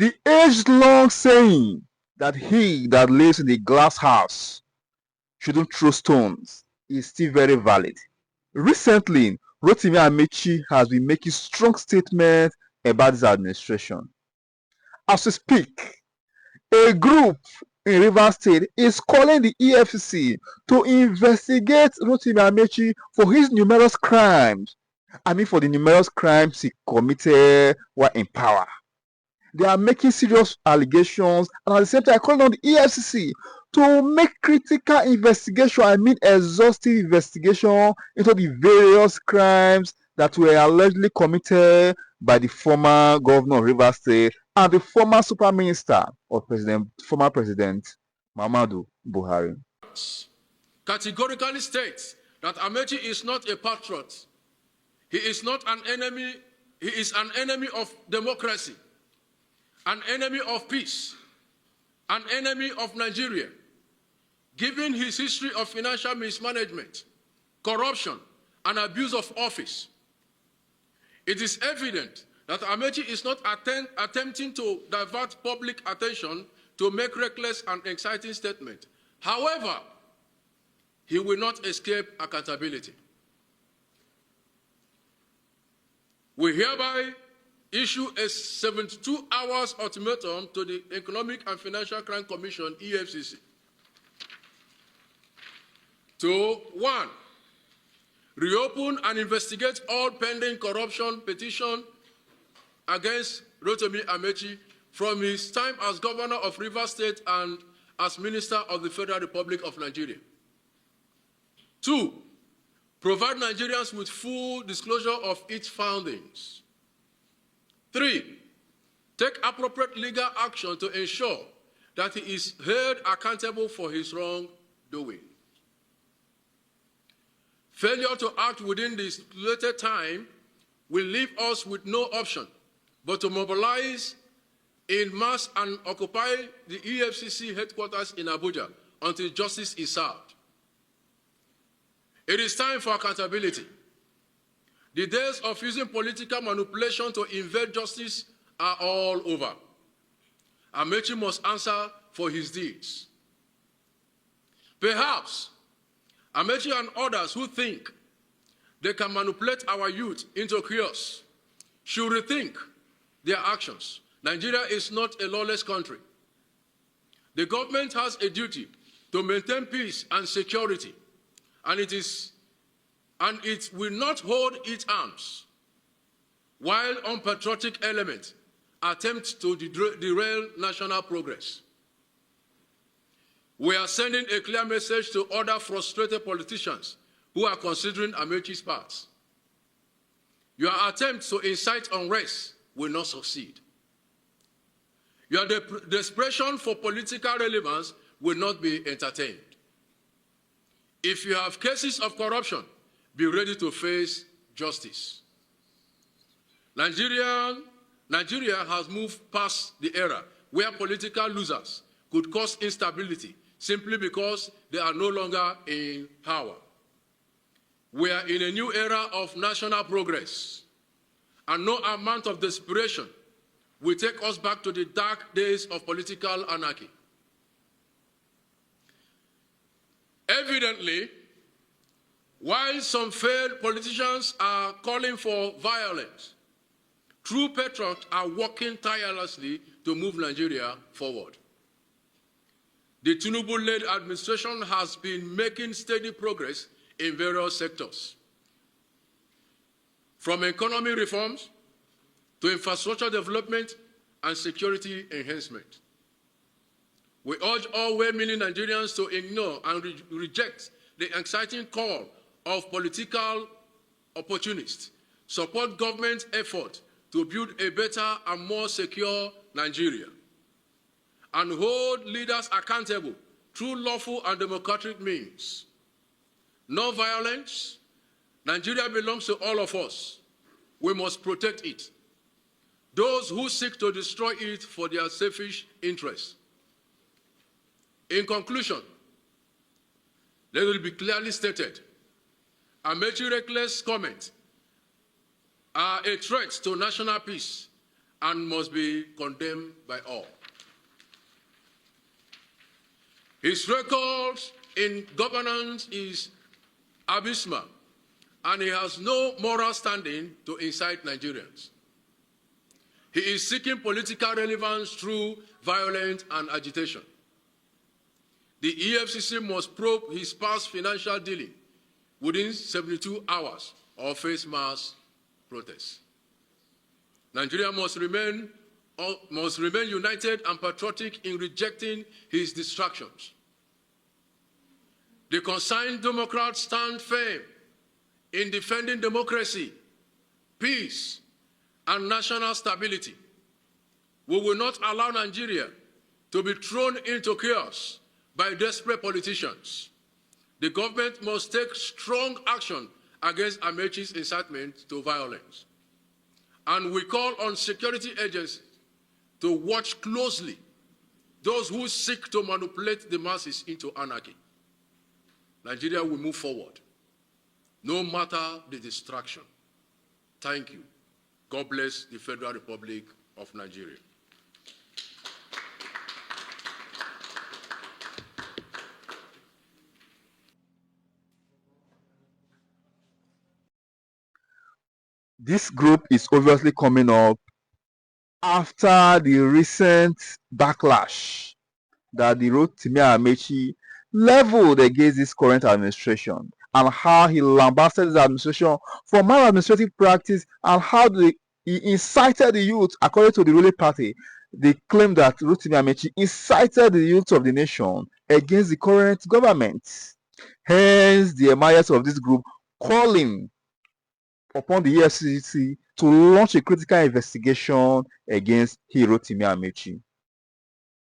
The age-long saying that he that lives in the glass house shouldn't throw stones is still very valid. Recently, Rotimi Amechi has been making strong statements about this administration. As we speak, a group in Rivers State is calling the EFCC to investigate Rotimi Amechi for his numerous crimes. For the numerous crimes he committed while in power. They are making serious allegations and at the same time calling on the EFCC to make critical investigation, exhaustive investigation into the various crimes that were allegedly committed by the former governor of Rivers State and the former super minister of former President Muhammadu Buhari. Categorically states that Amechi is not a patriot. He is not an enemy. He is an enemy of democracy, an enemy of peace, an enemy of Nigeria. Given his history of financial mismanagement, corruption, and abuse of office, it is evident that Amechi is not attempting to divert public attention to make reckless and exciting statements. However, he will not escape accountability. We hereby issue a 72-hour ultimatum to the Economic and Financial Crime Commission, EFCC, to 1, reopen and investigate all pending corruption petitions against Rotimi Amechi from his time as governor of Rivers State and as minister of the Federal Republic of Nigeria. 2, provide Nigerians with full disclosure of its findings. 3, take appropriate legal action to ensure that he is held accountable for his wrongdoing. Failure to act within this stipulated time will leave us with no option but to mobilize in mass and occupy the EFCC headquarters in Abuja until justice is served. It is time for accountability. The days of using political manipulation to evade justice are all over. Amechi must answer for his deeds. Perhaps Amechi and others who think they can manipulate our youth into chaos should rethink their actions. Nigeria is not a lawless country. The government has a duty to maintain peace and security, and it will not hold its arms while unpatriotic elements attempt to derail national progress. We are sending a clear message to other frustrated politicians who are considering Amechi's path. Your attempts to incite unrest will not succeed. Your desperation for political relevance will not be entertained. If you have cases of corruption, be ready to face justice. Nigeria has moved past the era where political losers could cause instability simply because they are no longer in power. We are in a new era of national progress, and no amount of desperation will take us back to the dark days of political anarchy. Evidently, while some failed politicians are calling for violence, true patriots are working tirelessly to move Nigeria forward. The Tinubu-led administration has been making steady progress in various sectors, from economic reforms to infrastructure development and security enhancement. We urge all well-meaning Nigerians to ignore and reject the exciting call of political opportunists, support government effort to build a better and more secure Nigeria, and hold leaders accountable through lawful and democratic means. No violence. Nigeria belongs to all of us. We must protect it. Those who seek to destroy it for their selfish interests. In conclusion, let it be clearly stated, Amechi's reckless comments are a threat to national peace and must be condemned by all. His record in governance is abysmal, and he has no moral standing to incite Nigerians. He is seeking political relevance through violence and agitation. The EFCC must probe his past financial dealing within 72 hours or face mass protests. Nigeria must remain united and patriotic in rejecting his distractions. The concerned Democrats stand firm in defending democracy, peace, and national stability. We will not allow Nigeria to be thrown into chaos by desperate politicians. The government must take strong action against Amechi's incitement to violence. And we call on security agencies to watch closely those who seek to manipulate the masses into anarchy. Nigeria will move forward, no matter the distraction. Thank you. God bless the Federal Republic of Nigeria. This group is obviously coming up after the recent backlash that the Rotimi Amechi leveled against this current administration, and how he lambasted his administration for maladministrative practice, and how he incited the youth. According to the ruling party, they claim that Rotimi Amechi incited the youth of the nation against the current government. Hence, the admirers of this group calling upon the EFCC to launch a critical investigation against Rotimi Amechi.